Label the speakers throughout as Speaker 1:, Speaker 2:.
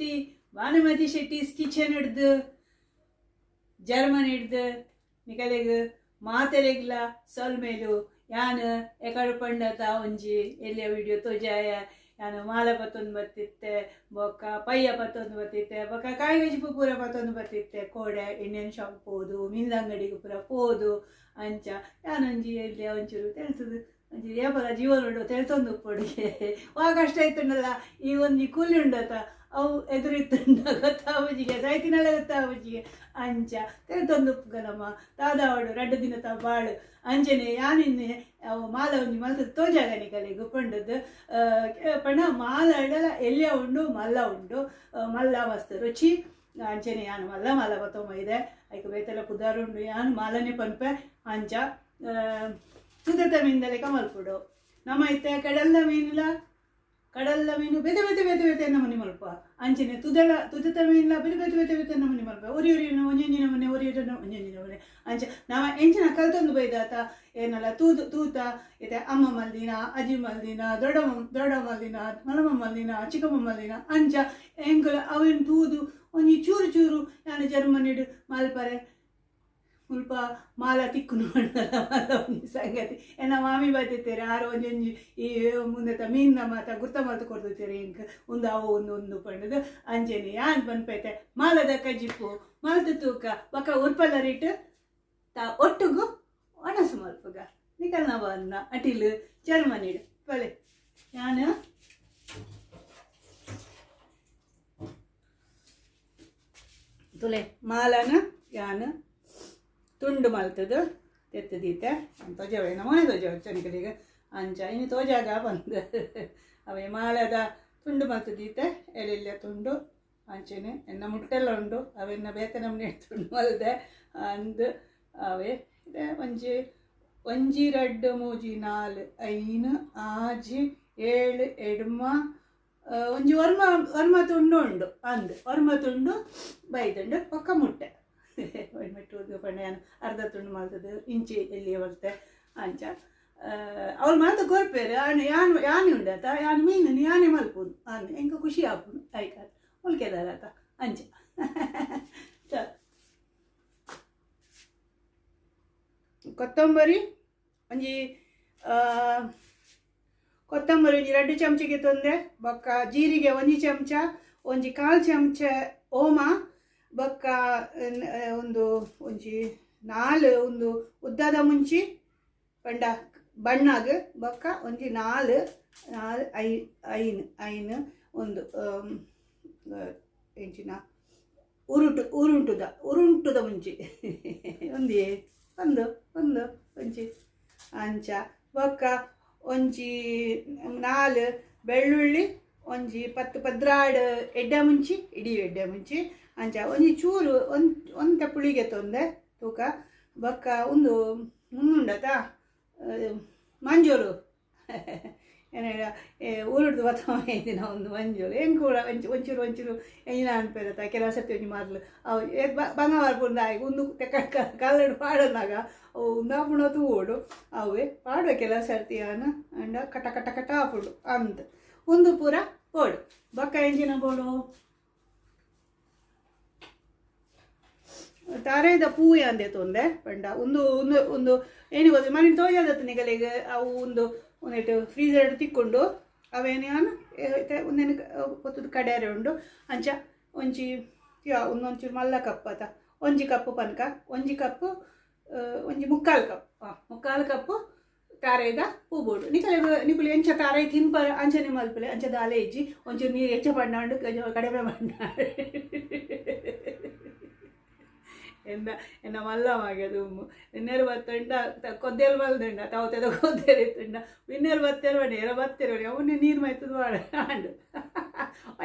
Speaker 1: Shetty, Bhanumathi Shetty's kitchen ಹಿಡ್ದು German ಹಿಡ್ದು ನಿಕಲೆಗ್ ಮಾತೆರೆಗ್ಲ ಸೊಲ್ಮೇಲು ಯಾನು ಎಕಡು ಪಂಡತ ಒಂಜಿ ಎಲ್ಲಿಯ ವಿಡಿಯೋ ತೋಜಾಯ ಯಾನು ಮಾಲ ಪತ್ತೊಂದು ಬತ್ತಿತ್ತೆ ಬೊಕ್ಕ ಪಯ್ಯ ಪತ್ತೊಂದು ಬತ್ತಿತ್ತೆ ಬೊಕ್ಕ ಕಾಯಿಗಜ್ಪು ಪೂರ ಪತ್ತೊಂದು ಬತ್ತಿತ್ತೆ ಕೋಡೆ ಎಣ್ಣೆನ್ ಶಾಪ್ ಪೋದು ಮೀನ್ದಂಗಡಿಗೂ ಪೂರ ಪೋದು ಅಂಚ ಯಾನೊಂಜಿ ಎಲ್ಲಿಯ ಒಂಚೂರು ತೆಳ್ತದು ಒಂಜಿ ಏಪಲ ಜೀವನ ತೆಳ್ತೊಂದು ಉಪ್ಪೊಡಿಗೆ ವಾ ಕಷ್ಟ ಆಯ್ತುಂಡಲ್ಲ ಈ ಒಂಜಿ ಕೂಲಿ ಉಂಡತ ಅವು ಎದುರಿತ್ತುಂಡ ಗೊತ್ತಾವುಜಿಗೆ ಸೈತಿನಲ್ಲ ಗೊತ್ತಾವುಜಿಗೆ ಅಂಚ ತೆಳ್ತೊಂದು ಉಪ್ಪುಗನಮ್ಮ ತಾದಾವಡು 2 ದಿನ ತಾ ಬಾಳು ಅಂಚನೆ ಯಾನಿನ್ನೆ ಅವು ಮಾಲ ಒಂಜಿ ಮಲ್ತು ತೋಜಾಗನಿ ಕಲೆಗೆ ಪಂಡದ್ದು ಪಣ ಮಾಲ ಇಡಲ ಎಲ್ಲಿಯ ಉಂಡು ಮಲ್ಲ ಉಂಡು ಮಲ್ಲ ಮಸ್ತ್ ರುಚಿ ಅಂಚನೆ ಯಾನು ಮಲ್ಲ ಬತ್ತೊಮ್ಮ ಇದೆ ಐಕ ಬೇತೆಲ್ಲ ಪುದಾರುಂಡು ಯಾನು ಮಾಲನೆ ಪನ್ಪೆ ಅಂಚ ತುದೆತ ಮೀನ್ದಲೆ ಕಮಲ್ಪುಡು ನಮ್ಮ ಐತೆ ಕಡಲ್ದ ಮೀನು ಬೆತೆ ನಮ್ಮನೆ ಮಲ್ಪ ಅಂಚನೆ ತುದೆತ ಮೀನಿಲ್ಲ ಬೆತೆ ನಮ್ಮನೆ ಮಲ್ಪ ಒರಿ ಒಂಜೊಂಜಿನ ಮನೆ ಒಂಜೊಂಜಿನ ಮನೆ ಅಂಚ ನಾವ ಎಂಚಿನ ಕಲ್ತೊಂದು ಬೈದಾತ ಏನಲ್ಲ ತೂತ ಇದೆ ಅಮ್ಮ ಮಲ್ದಿನ ಅಜ್ಜಿ ಮಲ್ದಿನ ದೊಡ್ಡ ಮಲ್ದಿನ ಮಲಮ್ಮ ಮಲ್ದಿನ ಚಿಕ್ಕಮ್ಮ ಮಲ್ದಿನ ಅಂಚ ಎಂಕುಲ ಅವನ್ ತೂದು ಒಂಜಿ ಚೂರು ನಾನು ಜರ್ಮನಿಡು ಮಲ್ಪರೆ ಮುಲ್ಪ ಮಾಲ ತಿಕ್ಕುನು ಮಾಡಲ್ಲ ಮಾಲ ಒಂದು ಸಂಗತಿ ಎನ್ನ ಮಾಮಿ ಬತ್ತಿತ್ತೇರೆ ಆರು ಒಂಜೊಂಜಿ ಈ ಮುಂದೆ ಮೀನ ಮಾತ ಗುರ್ತ ಮಾತು ಕೊಡ್ತೀರಿ ಇಂಕ ಒಂದು ಅವು ಒಂದು ಪಂಡದು ಅಂಜನೆ ಯಾನ್ ಪನ್ಪೈತೆ ಮಾಲದ ಕಜ್ಜಿಪ್ಪು ಮಾಲ್ತು ತೂಕ ಬಕ್ಕ ಉರ್ಪಲ ರೇಟ್ ತಾ ಒಟ್ಟುಗು ಒಣಸು ಮಲ್ಪಗ ನಿಕಲ್ ನಾವು ಅನ್ನ ಅಟಿಲ್ ಜರ್ಮನಿಡು ಪಲೆ ಯಾನು ತುಲೆ ಮಾಲನ ಯಾನು ತುಂಡು ಮಲ್ತದು ತೆತ್ತದೀತೆ ತೋಜಾವೆ ನಮ್ಮನೆ ತೋಜಾವ ಚನಿಕಲಿಗೆ ಅಂಚ ಇನ್ನು ತೋಜಾಗ ಬಂದು ಅವೇ ಮಾಲದ ತುಂಡು ಮಲ್ತದೀತೆ ಎಲೆಲ್ಲ ತುಂಡು ಅಂಚೆನೆ ಎನ್ನ ಮುಟ್ಟೆಲ್ಲ ಉಂಡು ಅವೆನ್ನ ಬೇತೆ ನಮ್ಮನೆ ತುಂಡು ಮಲ್ದೆ ಅಂದು ಅವೇ ಇದೆ ಒಂಜಿ 2 3 4 5 6 7 ಎಡ್ಮ ಒಂಜಿ ವರ್ಮ ತುಂಡು ಉಂಡು ಅಂದು ವರ್ಮ ತುಂಡು ಬೈದುಂಡು ಪಕ್ಕ ಮುಟ್ಟೆ ಮೆಟ್ಟುವುದು ಪಂಡ ಅರ್ಧ ತುಂಡು ಮಾಡ್ತದೆ ಇಂಚಿ ಎಲ್ಲಿ ಬರ್ತೆ ಅಂಚ ಅವ್ರು ಮಾತು ಕೊರ್ಪೇರು ಯಾನಿ ಉಂಡಾತ ಯಾನು ಮೀನು ಯಾನೇ ಮಲ್ಪುದು ಅನ್ನು ಎಂಕ ಖುಷಿ ಆಪುನು ಆಯ್ಕಾತ ಉಲ್ಕೆದಾರತ ಅಂಚ ಕೊತ್ತಂಬರಿ ಒಂಜಿ 2 ಚಮಚಿಗೆ ತೊಂದೆ ಬೊಕ್ಕ ಜೀರಿಗೆ 1 ಚಮಚ ಒಂಜಿ 1/4 ಚಮಚ ಓಮ ಬೊಕ್ಕ ಒಂಜಿ 4 ಒಂದು ಉದ್ದದ ಮುಂಚಿ ಪಂಡ ಬಣ್ಣಾಗ ಬೊಕ್ಕ ಒಂಜಿ 4 ಐನು ಒಂದು ಎಂಚಿನ ಉರುಂಟುದ ಮುಂಚಿ ಒಂದೇ ಒಂದು ಒಂಚಿ ಅಂಚ ಬೊಕ್ಕ ಒಂಜಿ 4 ಬೆಳ್ಳುಳ್ಳಿ ಒಂಜಿ 10 ಪದ್ರಾಡು ಎಡ್ಡೆ ಮುಂಚಿ ಇಡೀ ಎಡ್ಡೆ ಮುಂಚಿ ಅಂಚ ಒಂಜಿ ಚೂರು ಒಂದ ಪುಳಿಗೆ ತೊಂದೆ ತೂಕ ಬೊಕ್ಕ ಒಂದು ಮುನ್ನುಂಡತ ಮಂಜೂರು ಏನೇಳ ಊರುಡ್ದು ಬತ್ತದಿನ ಒಂದು ಮಂಜೂರು ಹೆಂಗೆ ಕೂಡ ಒಂಚೂರು ಎಂಜಿನ ಅನ್ಪೇರತ್ತ ಕೆಲವು ಸತಿ ಒಂಜಿ ಮಾರ್ಲು ಅವು ಬಂಗಾರ ಪುಂದ ಆಗಿ ಒಂದು ಕಲ್ಲಡು ಪಾಡನಾಗ ಅವು ಉಂದಾಪುಣ ತೂಡು ಅವೇ ಪಾಡುವ ಕೆಲವು ಸರ್ತಿ ಅಂಡ ಕಟ ಆಪುಡು ಅಂತ ಒಂದು ಪೂರ ಪೋಡು ಬೊಕ್ಕ ಎಂಜಿನ ಬೋಡು ತಾರೆದ ಪೂ ಅಂದೆ ತೊಂದೆ ಪಂಡ ಒಂದು ಏನು ಗೊತ್ತು ಮನೆ ತೋಜಾದತ್ತು ನಿಗಲಿಗೆ ಅವು ಒಂದಿಟ್ಟು ಫ್ರೀಸರ್ ತಿಕ್ಕೊಂಡು ಅವೇನು ಒಂದೇನು ಗೊತ್ತದು ಕಡೆಯರೆ ಉಂಡು ಅಂಚ ಒಂದೊಂಚೂರು ಮಲ್ಲ ಕಪ್ಪತ ಒಂಜಿ ಕಪ್ಪು ಪನ್ಕ ಒಂಜಿ ಕಪ್ಪು ಒಂಜಿ 3/4 ಕಪ್ಪು ತಾರೆದ ಪೂ ಬೋಡು ನಿಕುಲು ಎಂಚ ತಾರೆ ತಿನ್ಪ ಅಂಚನೆ ಮಲ್ಪಲೆ ಅಂಚ ದಾಲೆ ಇಜ್ಜಿ ಒಂಚೂರು ನೀರು ಹೆಚ್ಚ ಬಣ್ಣಾಂಡು ಕಡಿಮೆ ಬಣ್ಣ ಎನ್ನ ಮಲ್ಲವಾಗ್ಯದು ನಿನ್ನೆರು ಬತ್ತುಂಡ ಕೊದ್ದೇರು ಬಲ್ದುಂಡ ತಾವತೆದ ಕೊದ್ದೇರು ಇತ್ತುಂಡ ವಿನ್ನೆರು ಬತ್ತೇರು ನೇರ ಬತ್ತೇರು ಅವನ್ನೇ ನೀರು ಮೈತದ ಬಾಡ ಆಂಡು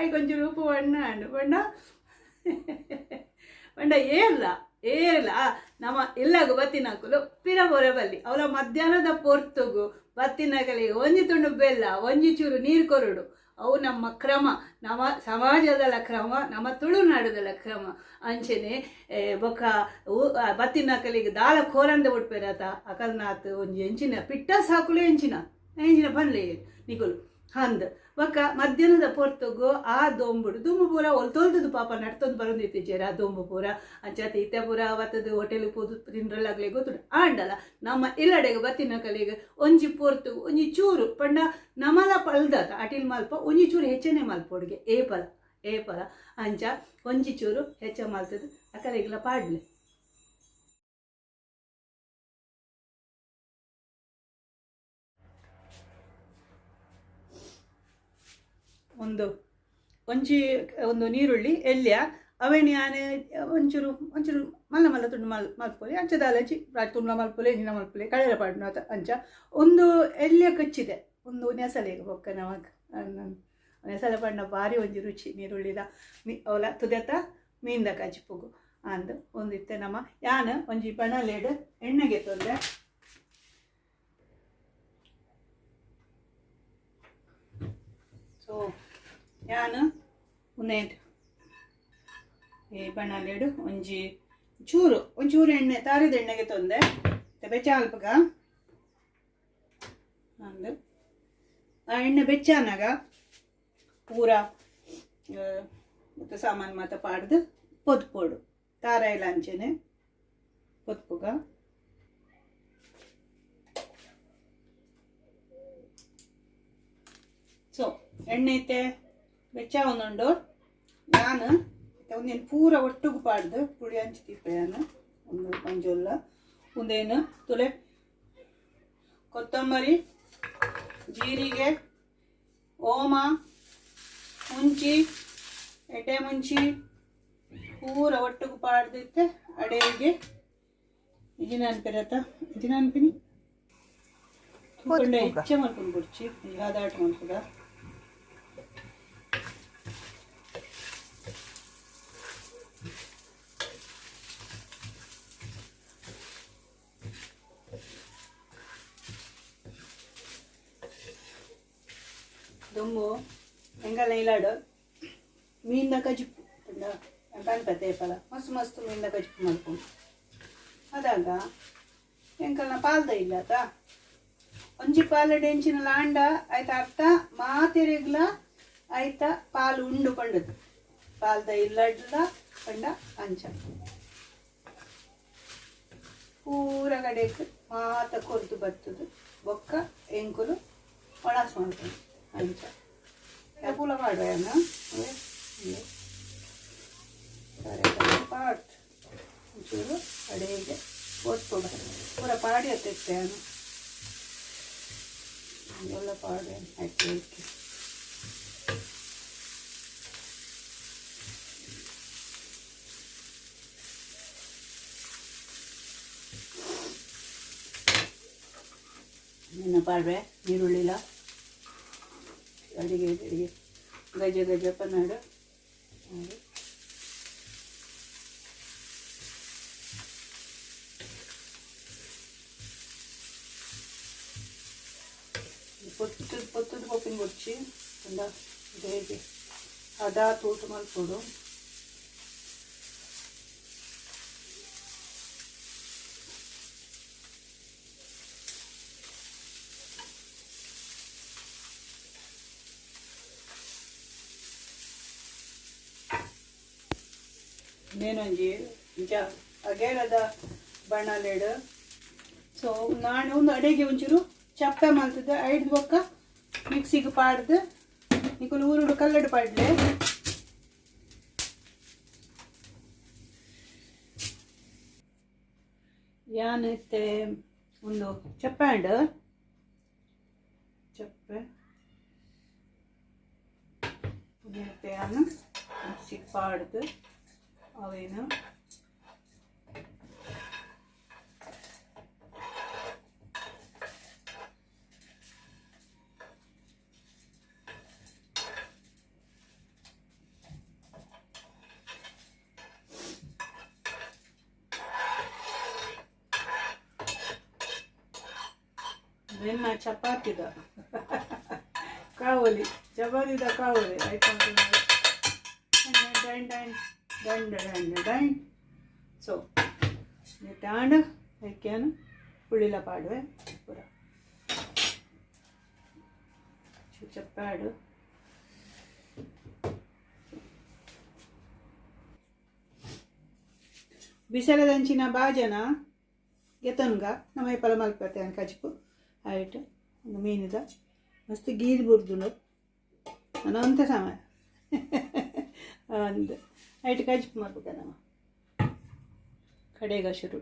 Speaker 1: ಐ ಕೊಂಚೂರು ಉಪ್ಪು ಬಣ್ಣ ಆಂಡು ಬಣ್ಣ ಏರ್ಲ ನಮ್ಮ ಎಲ್ಲಾಗು ಬತ್ತಿನಾಕುಲು ಪಿರ ಬೊರೆ ಬಲ್ಲಿ ಅವಳ ಮಧ್ಯಾಹ್ನದ ಪೊರ್ತುಗು ಬತ್ತಿನಕಲಿಗೆ ಒಂಜಿ ತುಂಡು ಬೆಲ್ಲ ಒಂಜಿ ಚೂರು ನೀರು ಕೊರಡು ಅವು ನಮ್ಮ ಕ್ರಮ ನಮ್ಮ ಸಮಾಜದ ಕ್ರಮ ನಮ್ಮ ತುಳುನಾಡುದ ಕ್ರಮ ಅಂಚನೆ ಬೊಕ್ಕ ಬತ್ತಿನಕಲಿಗೆ ದಾಳ ಕೋರಂದ ಬಿಡ್ಪೇರತ ಅಕಲ್ನಾತ್ ಒಂಜಿ ಎಂಚಿನ ಪಿಟ್ಟ ಸಾಕುಲು ಎಂಚಿನ ಬಂದ್ಲೆ ನಿಕುಲು ಹಂದ್ ಒಕ್ಕ ಮಧ್ಯಾಹ್ನದ ಪೊರ್ತುಗು ಆ ದೊಂಬುಡು ದುಂಬು ಪೂರ ಒಲ್ತೊಲ್ದು ಪಾಪ ನಡ್ತೊಂದು ಬರೋದಿತ್ತಿದ್ದೇರ ಆ ದೊಂಬು ಪೂರ ಅಂಚತೆ ಇತ್ತೆ ಪೂರ ಅವತ್ತದು ಹೋಟೆಲ್ ಪೋದು ತಿನ್ರಲ್ಲಾಗ್ಲಿ ಗೊತ್ತುಂಡು ಆಂಡಲ್ಲ ನಮ್ಮ ಇಲ್ಲಡೆಗೆ ಬತ್ತಿನ ಕಲೆಗೆ ಒಂಜಿ ಪೊರ್ತು ಒಂಜಿ ಚೂರು ಪಂಡ ನಮಲ ಪಲ್ದತ ಅಟಿಲ್ ಮಲ್ಪ ಒಂಜಿ ಚೂರು ಹೆಚ್ಚನೆ ಮಲ್ಪೊಡ್ಗೆ ಏಪಲ ಅಂಚ ಒಂಜಿ ಚೂರು ಹೆಚ್ಚ ಮಲ್ತದು ಅಕಲೆಗ್ಲ ಪಾಡ್ಲೆ ಒಂದು ನೀರುಳ್ಳಿ ಎಲ್ಯ ಅವೇನು ಯಾನೆ ಒಂಚೂರು ಮಲ್ಲ ತುಂಡು ಮಲ್ಪೊಲೆ ಅಂಚದಾಲಂಚಿ ರಾಜ ತುಂಡ ಮಲ್ಪೊಲೆ ನಿನ್ನ ಮಲ್ಪೊಲೆ ಕಳೆರ ಪಾಡ್ನು ಅಂಚ ಒಂದು ಎಲ್ಯ ಕಚ್ಚಿದೆ ಒಂದು ನೆಸಲೆಗೆ ಬೊಕ್ಕ ನಮಕ್ ನೆಸಲೆ ಪಂಡ ಭಾರಿ ಒಂಜಿ ರುಚಿ ನೀರುಳ್ಳಿದ ಅವಲ ತುದೆತ ಮೀನ್ದ ಕಚ್ಚಿಪುಗು ಅಂದು ಒಂದಿತ್ತೆ ನಮ್ಮ ಯಾನ ಒಂಜಿ ಪಣಲೇಡು ಎಣ್ಣೆಗೆ ತೊಂದರೆ ಸೊ ಯಾನು ಉನ್ನೇದು ಈ ಬಣ್ಣಲೇಡು ಒಂಚೂರು ಎಣ್ಣೆ ತಾರಿದ ಎಣ್ಣೆಗೆ ತೊಂದೆ ಬೆಚ್ಚ ಅಲ್ಪಗ ಅಂದು ಆ ಎಣ್ಣೆ ಬೆಚ್ಚಾನಾಗ ಪೂರ ಮತ್ತು ಸಾಮಾನು ಮಾತ ಪಾಡ್ದು ಪೊದ್ಪೋಡು ತಾರ ಇಲ್ಲ ಅಂಚೆನೆ ಪೊದ್ಪುಗ ಸೊ ಎಣ್ಣೆ ಐತೆ ಬೆಚ್ಚ ಒಂದುಂಡು ನಾನು ಒಂದೇನು ಪೂರ ಒಟ್ಟಿಗೆ ಪಾಡ್ದು ಪುಡಿ ಹಂಚ್ತಿಪ್ಪೆ ನಾನು ಒಂದು ಮಂಜುಲ್ಲ ಒಂದೇನು ತುಲೆ ಕೊತ್ತಂಬರಿ ಜೀರಿಗೆ ಓಮ ಮುಂಚಿ ಎಡೆ ಮುಂಚಿ ಪೂರ ಒಟ್ಟಿಗೆ ಪಾಡ್ದಿತ್ತೆ ಅಡೆಗೆ ಇಜಿನ ಅನ್ಪಿನಿ ಕೊಂಡೆ ಹೆಚ್ಚೆ ಮಾಡ್ಕೊಂಡು ಬಿಡ್ಚಿ ದಾಟ ಮಾಡ್ಕೊಡ ದೊಂಬು ಹೆಂಗಲ್ಲ ಇಲ್ಲಾಡು ಮೀನ್ದ ಕಜಿಪ್ಪು ಅನ್ಪತ್ತೆ ಫಲ ಮಸ್ತ್ ಮೀನ್ದ ಕಜಿಪ್ಪು ಮಾಡ್ಕೊಂಡು ಅದಾಗ ಹೆಂಕಲ್ನ ಪಾಲ್ದ ಇಲ್ಲತ ಒಂಜಿ ಪಾಲು ಡೆಂಚಿನ ಲಾಂಡ ಆಯ್ತ ಅರ್ಥ ಮಾತೆರೆಗ್ಲ ಆಯ್ತ ಪಾಲು ಉಂಡು ಪಂಡದು ಪಾಲ್ದ ಇಲ್ಲಡ್ಲ ಪಂಡ ಅಂಚ ಪೂರ ಕಡೆಕ್ ಮಾತ ಕೊರ್ದು ಬರ್ತದು ಬೊಕ್ಕ ಎಂಕುಲು ಒಣಸ್ ಮಾಡ್ಕೊಂಡು ಅಂಚ ಪೂಲ ಮಾಡುವ ಪಾಟ್ ಒಂಚೂರು ಅಡೆಗೆ ಒತ್ತು ಪೂರ ಪಾಡಿ ಹತ್ತಿತ್ತೆ ನಾನು ಎಲ್ಲ ಪಾಡಿ ಹಾಕಿ ನಿನ್ನ ಪಾಡ್ರೆ ನೀರುಳ್ಳಿಲ್ಲ ಅಡಿಗೆ ಗಜ ಪನ್ನಾಡು పొత్తుది పప్పుని వచ్చి ಹೇಗೆ ಅದಾ ತೋಟ ಮಲ್ಕೊಡು నేనంజి ఇంకా ಅಗೇರದ ಬಣ್ಣಲೇಡು ಸೊ ನಾನು ಒಂದು ಅಡೆಗೆ ಒಂಚೂರು ಚಪ್ಪೆ ಮಾಡ್ತಿದ್ದೆ ಐದು ಬೊಕ್ಕ ಮಿಕ್ಸಿಗೆ ಪಾಡ್ದು ನಿಕಲು ಊರುಡು ಕಲ್ಲಡು ಪಾಡ್ಲೆ ಯಾನೈತೆ ಒಂದು ಚಪ್ಪೆ ಅಂಡು ಚಪ್ಪೆ ಯಾನು ಮಿಕ್ಸಿಗೆ ಪಾಡ್ದು ಅವೇನು ಬೆನ್ನ ಚಪಾತಿದ ಕಾವಲಿ ಚಪಾತಿದ ಕಾವಲಿ ಆಯ್ತು ಸೊ ತಾಂಡು ಹಾಕ್ಯಾನು ಹುಳಿಲ ಪಾಡುವೆ ಪೂರ ಚಪ್ಪಾಡು ಬಿಸಲದಂಚಿನ ಬಾಜನ ಗೆತನ್ಗ ನಮ್ಮ ಪಲ ಮಲ್ಪತ್ತೆ ಅನ್ ಕಜ್ಪು ಆಯ್ತು ಒಂದು ಮೀನಿದ ಮಸ್ತ್ ಗೀರ್ ಬುರ್ದುಂಡು ಅನ್ನೋಂಥ ಸಮಯ ಒಂದು ಆಯ್ತು ಕಜ್ಪು ಮಲ್ಪಕ ನಮ್ಮ ಕಡೆಗ ಶುರು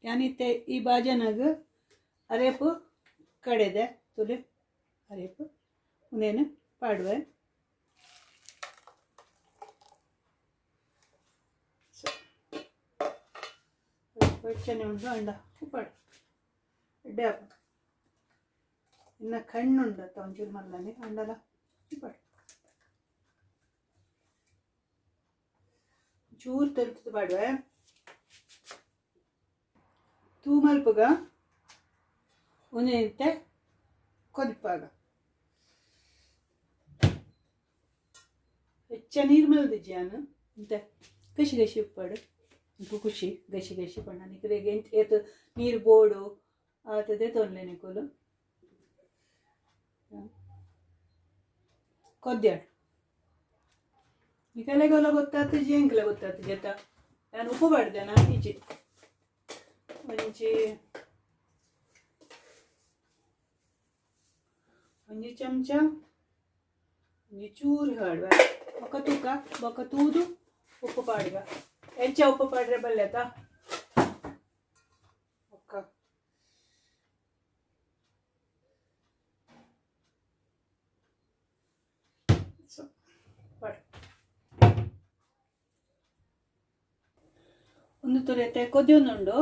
Speaker 1: ಯಾನಿತ್ತೆ ಈ ಬಾಜನಾಗ ಅರೇಪು ಕಡೆದೆ ತುಲೆ ಅರೇಪು ಉನೇನು ಪಾಡುವೆ ಬೆಚ್ಚನೆ ಉಂಟು ಅಂಡ ಉಪ್ಪಾಡು ಎಡ್ಡೆ ಹಾಕು ಇನ್ನು ಕಣ್ಣುಂಡು ಒಂಚೂರು ಮಲ್ಲನೆ ಅಂಡಲ ಉಪ್ಪಾಡು ಚೂರು ತರುತ್ತದೆ ಪಾಡುವೆ ತೂ ಮಲ್ಪಗ ಉನೇಂತೆ ಕೊದಿಪಾಗ ಹೆಚ್ಚ ನೀರು ಮಲ್ದಿಜ್ಜಿ ನಾನು ಇಂತ ಗಸಿ ಗಸಿ ಉಪ್ಪಾಡು ಖುಷಿ ಗಸಿ ಗಸಿ ಪಣ್ಣ ನಿಕರೆಗೆ ಏತು ನೀರು ಬೋಡು ಆತದೆ ತೊನ್ಲೆ ನಿಕುಲು ಕೊದ್ಯಾಡು ನಿಕಲೆಗೆಲ್ಲ ಗೊತ್ತಾಗ್ತದೆ ಜೇಂಕ್ಲೆ ಗೊತ್ತಾಗ್ತದೆ ಜತ ನಾನು ಉಪ್ಪು ಬಾಡ್ದೆ ನಾನು ಈಚೆ ಒಂಜಿ ಚಮಚ ಒಂಜಿ ಚೂರು ಹಾಡುವ ಬೊಕ್ಕ ತೂಕ ಬೊಕ್ಕ ತೂದು ಉಪ್ಪು ಪಾಡುವ ಹೆಚ್ಚ ಉಪ್ಪು ಪಾಡ್ರೆ ಬಲ್ಲೆತ ಬೊಕ್ಕ ಪಾಡು ಒಂದು ತುರಿಯತ್ತೆ ಕೊದ್ಯೊಂದುಂಡು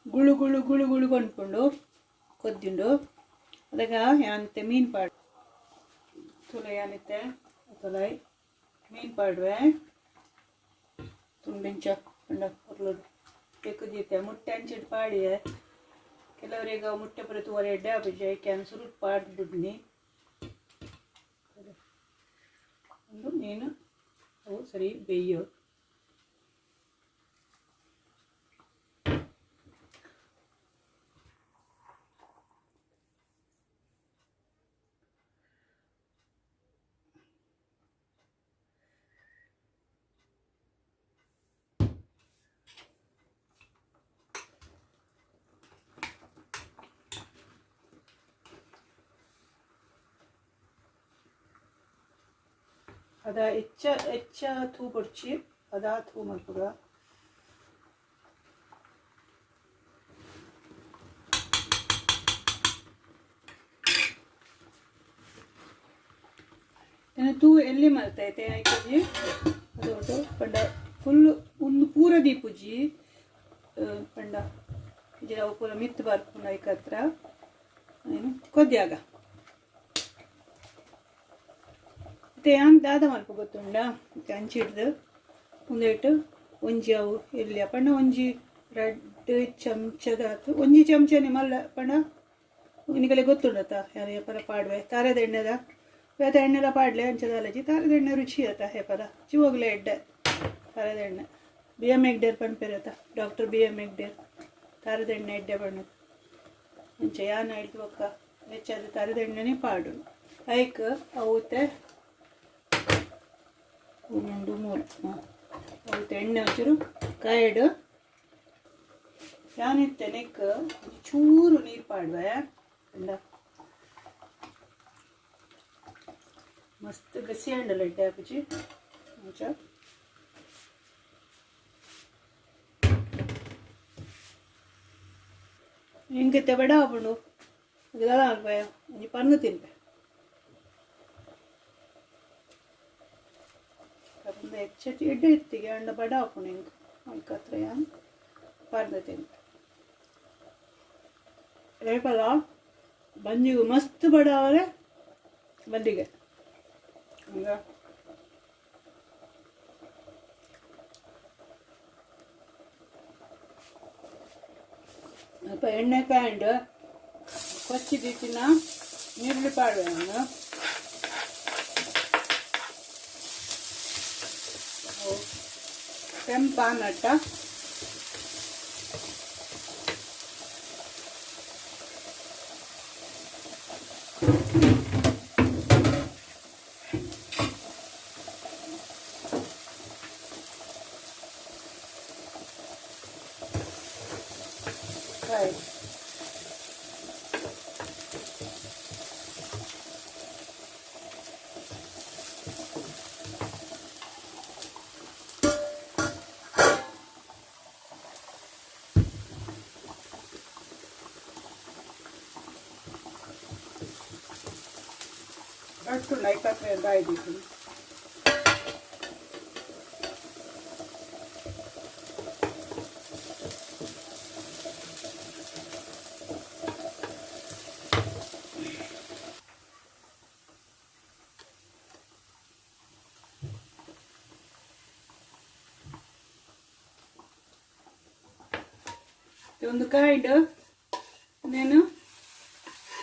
Speaker 1: ಗುಳು ಗುಳು ಗುಳು ಗುಳು ಕೊಂಡ್ಕೊಂಡು ಕೊದ್ದಿಂಡು ಅದಾಗ ಯಾನತ್ತೆ ಮೀನು ಪಾಡು ತುಲೆ ಯಾನಿತ್ತೆ ತುಲೈ ಮೀನು ಪಾಡುವೆ ತುಂಬಿಂಚ ಕಂಡ ಉರ್ಲೋದು ತೆಕ್ಕುದೀತೆ ಮುಟ್ಟೆ ಹಂಚಿಟ್ಟು ಪಾಡಿಯೆ ಕೆಲವರಿಗೆ ಮುಟ್ಟೆ ಪ್ರತಿ ಒರೆ ಎಡ್ಡೆ ಆಪಿಜೆ ಕ್ಯಾನ್ ಸುರುಟ್ ಪಾಡ್ದುಡ್ನಿ ಒಂದು ಮೀನು ಅವು ಸರಿ ಬೇಯೋ ಅದ ಹೆಚ್ಚ ತೂ ಬಡ್ಚಿ ಅದ ತೂ ಮಲ್ಪುಗ ಇನ್ನು ತೂ ಎಲ್ಲಿ ಮಲ್ತೈತೆ ಆಯ್ತಜಿ ಅದೊಟ್ಟು ಪಂಡ ಫುಲ್ಲು ಒಂದು ಪೂರ ದೀಪುಜಿ ಪಂಡ ಇಜಿ ಅವು ಪೂರ ಮಿತ್ತು ಬರ್ಪುಂಡು ಐಕತ್ರ ಏನು ಕೊದ್ಯಾಗ ಏನು ದಾದ ಮಲ್ಪ ಗೊತ್ತುಂಡ ಹಂಚಿಡ್ದು ಮುಂದೇಟು ಒಂಜಿ ಅವು ಎಲ್ಲಿ ಪಂಡ ಒಂಜಿ 2 ಚಮಚದಾತು ಒಂಜಿ ಚಮಚನೆ ಮಲ್ಲ ಪಂಡ ನಿಗಲೆ ಗೊತ್ತುಂಡತ ಯಾರು ಹೆಪರ ಪಾಡ್ವೆ ತಾರದ ಎಣ್ಣೆದ ಬೇತ ಎಣ್ಣೆಲ್ಲ ಪಾಡ್ಲೆ ಹಂಚದಲ್ಲಜಿ ತಾರದ ಎಣ್ಣೆ ರುಚಿ ಅತ ಹೆಪರ ಚಿವೋಗ್ಲೆ ಎಡ್ಡೆ ತಾರದ ಎಣ್ಣೆ BM ಹೆಗ್ಡೇರ್ ಪನ್ಪೆರತ ಡಾಕ್ಟರ್ BM ಹೆಗ್ಡೇರ್ ತಾರದ ಎಣ್ಣೆ ಎಡ್ಡೆ ಬಣ್ಣ ಮುಂಚೆ ಯಾನ ಹಿಡ್ದು ಒಕ್ಕ ಹೆಚ್ಚಾದ ತಾರದ ಎಣ್ಣೆನೇ ಪಾಡು ಐಕ್ ಅವತ್ತೆ ಒಂದು ಮೂರು ಅವತ್ತು ಎಣ್ಣೆ ಒಂಚೂರು ಕಾಯಿಡು ಯಾನಿತ್ತೆ ನೆಕ್ ಚೂರು ನೀರು ಪಾಡುವೆ ಅಂಡ ಮಸ್ತ್ ಗಸಿ ಹಂಡಲ್ಲ ಇಡ್ಡೆ ಹಾಕಿ ಮುಂಚ ಹಿಂಗತ್ತೆ ಬೇಡ ಹಾಕೊಂಡು ಅದೆಲ್ಲ ಆಗ್ಬಾಯ ಒಂಜಿ ಪನ್ನು ತಿನ್ಬೆ ಹೆಚ್ಚು ಎಡ್ಡೆ ಇತ್ತಿಗೆ ಅಂಡ ಬಡ ಹಾಕೊಂಡು ಹಿಂಗೆ ಅಲ್ಕತ್ರ ಪಾರ್ದ ತಿನ್ಬೆ ರೇಪಲ್ಲ ಬಂದಿಗೂ ಮಸ್ತ್ ಬಡ ಅವರೇ ಬಂದಿಗೆ ಹಂಗ ಸ್ವಲ್ಪ ಎಣ್ಣೆ ಕಾಂಡು ಕೊಚ್ಚಿದಿಟ್ಟಿನ ನೀರುಳ್ಳಿ ಪಾಡುವೆ ನಾನು ಕೆಂಪ ನಟ್ಟ Right. ಅಷ್ಟು ಲೈಕ್ ಹತ್ರ ಎಲ್ಲ ಇದ್ದೀವಿ. ಒಂದು ಕಾಯ್ದು నేను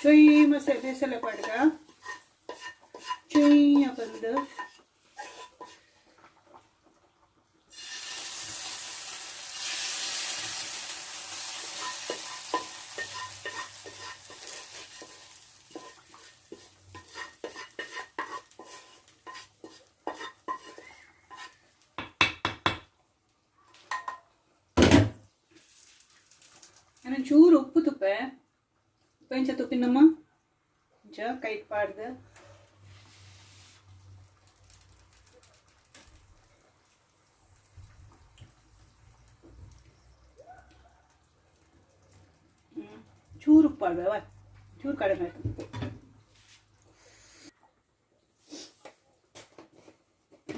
Speaker 1: ಚೊಯ್ ಮಸಾಲೆ ಪಡ್ಗ ಚೊಯ್ಯ ಬಂದು ನಾನು ಚೂರು ಉಪ್ಪು ತುಪ್ಪ ಪಂಚ ತುಪ್ಪಿನಮ್ಮ ಕೈ ಪಾಡ್ದ ಚೂರು ಉಪ್ಪು ಪಾಡ್ಬೇವ ಚೂರು ಕಡಿಮೆ ಆಯ್ತು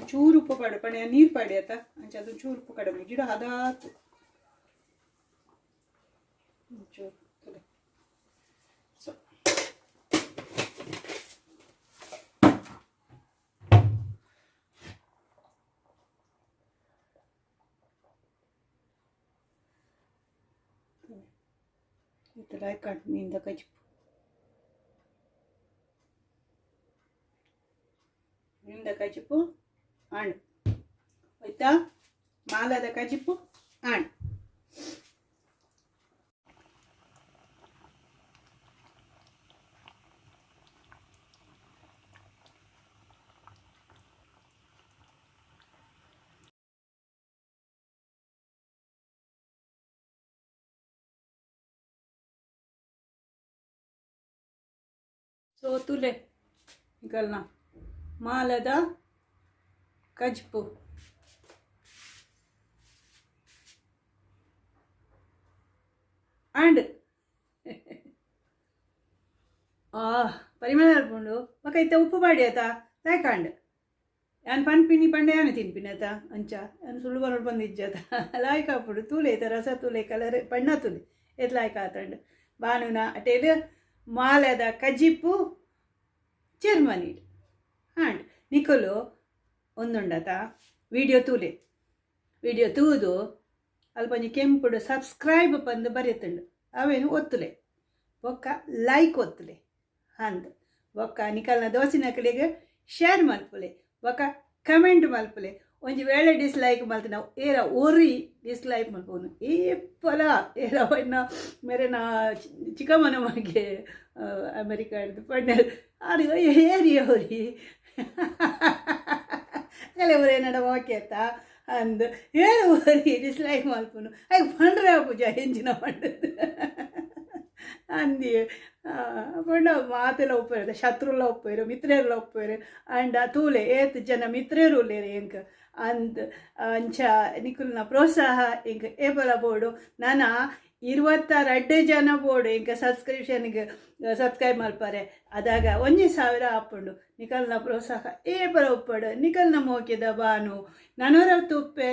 Speaker 1: ಚೂರು ಉಪ್ಪು ಪಾಡು ಪಣೆ ನೀರು ಪಾಡಿ ಆಯ್ತಾ ಅಂಚ ಅದು ಚೂರು ಉಪ್ಪು ಕಡಿಮೆ ಗಿಡ ಹದಾತು ಚೂರು ಸೊ ಇತರ ಕಣ್ಣಿಂದ ಕಚ್ಪು ನಿಂದ ಕಚಿಪು ಆಣ್ ಆಯ್ತಾ ಮಾಲದ ಕಚಿಪು ಆಣ್ ಸೊ ತುಲೆ ನಿಕಲ್ನ ಮಾಲದ ಕಜ್ಪು ಅಂಡ್ ಪರಿಮಳ ಅಲ್ಪುಂಡು ಒಕ್ಕ ಉಪ್ಪು ಬಾಡಿ ಆತ ಲಾಯ್ಕಾಂಡ್ ಯಾನ್ ಪನ್ಪಿನಿ ಪಂಡೆ ಯಾನು ತಿನ್ಪಿನತ ಅಂಚ ಯಾನು ಸುಳ್ಳು ಬರೋಡು ಬಂದಿಜ್ಜತ ಲಾಯ್ಕ ಹಾಪುಡು ತೂಲೆ ಐತ ರಸ ತೂಲೆ ಕಲರ್ ಪಣ್ಣ ತೂಲೆ ಎತ್ ಲಾಯ್ಕ ಆತಂಡು ಬಾನುನ ಅಟೇಲು ಮಾಲದ ಕಜಿಪ್ಪು ಜರ್ಮನಿಡ್ ಹಾಂಡ್ ನಿಕಲು ಒಂದುಂಡತ ವಿಡಿಯೋ ತೂಲೆ ವಿಡಿಯೋ ತೂದು ಅಲ್ಪಂಜಿ ಕೆಂಪುಡು ಸಬ್ಸ್ಕ್ರೈಬ್ ಬಂದು ಬರೆಯುತ್ತಂಡು ಅವೇನು ಒತ್ತುಲೆ ಒಕ್ಕ ಲೈಕ್ ಒತ್ತುಲೆ ಅಂದ ಒಕ್ಕ ನಿಕಲ್ನ ದೋಸಿನ ಕಡೆಗೆ ಶೇರ್ ಮಲ್ಪುಲೆ ಒಕ್ಕ ಕಮೆಂಟ್ ಮಲ್ಪುಲೆ ಒಂಜಿ ವೇಳೆ ಡಿಸ್ಲೈಕ್ ಮಲ್ತು ನಾವು ಏರ ಒರಿ ಡಿಸ್ಲೈಕ್ ಮಲ್ಪೋನು ಏಪಲ ಏರ ಬಣ್ಣ ಮೇರೆ ನಾ ಚಿಕ್ಕಮ್ಮನ ಮಗೆ ಅಮೆರಿಕ ಹಿಡಿದು ಪಣ್ಣ ಅದು ಏರಿ ಅವರಿ ಕೆಲವರು ಏನಡ ಓಕೆ ಅಂದು ಏನು ಓರಿ ಡಿಸ್ಲೈಕ್ ಮಲ್ಪುನು ಆಗ ಪಂಡ್ರೆ ಪೂಜ ಹೆಂಚಿನ ಪಂಡದು ಅಂದಿ ಪಂಡ ಮಾತೆಲ್ಲ ಒಪ್ಪೇರು ಶತ್ರುಲ್ಲ ಒಪ್ಪೇರು ಮಿತ್ರರೆಲ್ಲ ಒಪ್ಪೇರು ಅಂಡ್ ತೂಲೆ ಏತ್ ಜನ ಮಿತ್ರರು ಉಳ್ಳೇರು ಎಂಕ ಅಂದ್ ಅಂಚ ನಿಕುಲ್ನ ಪ್ರೋತ್ಸಾಹ ಇಂಕ ಏಪಲ ಬೋಡು ನಾನ 22 ಜನ ಬೋಡು ಇಂಕ ಸಬ್ಸ್ಕ್ರಿಪ್ಷನ್ಗೆ ಸಬ್ಸ್ಕ್ರೈಬ್ ಮಲ್ಪಾರೆ ಅದಾಗ 1,000 ಹಾಪುಂಡು ನಿಕಲ್ನ ಪ್ರೋತ್ಸಾಹ ಏಪಲ ಒಪ್ಪಡು ನಿಕಲ್ನ ಮೋಕಿದ ಬಾನು ನನರ ತುಪ್ಪೆ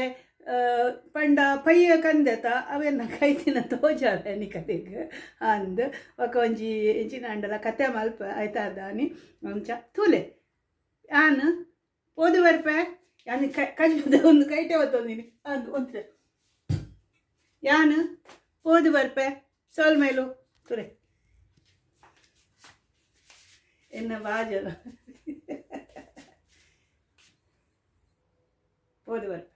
Speaker 1: ಪಂಡ ಪಯ್ಯ ಕಂದೆತ ಅವೆನ್ನ ಕೈತಿನ ತೋಜಾವೆ ನಿಕಲಿಗೆ ಅಂದ್ ಒಕ್ಕ ಒಂಜಿ ಎಂಚಿನ ಅಂಡಲ ಕತೆ ಮಲ್ಪ ಆಯ್ತಾದಾನಿ ಅಂಚ ತೂಲೆ ಯಾನು ಓದು ಬರ್ಪೆ ಯಾನು ಕಜ್ಜದ ಒಂದು ಕೈಟೆ ಒತ್ತೊಂದಿನಿ ಅಂದು ಒಂತೆ ಯಾನು ಓದು ಬರ್ಪೆ ಸೋಲ್ ಮೇಲು ತುರೆ ಎನ್ನ ಬಾಜಲ ಓದು ಬರ್ಪೆ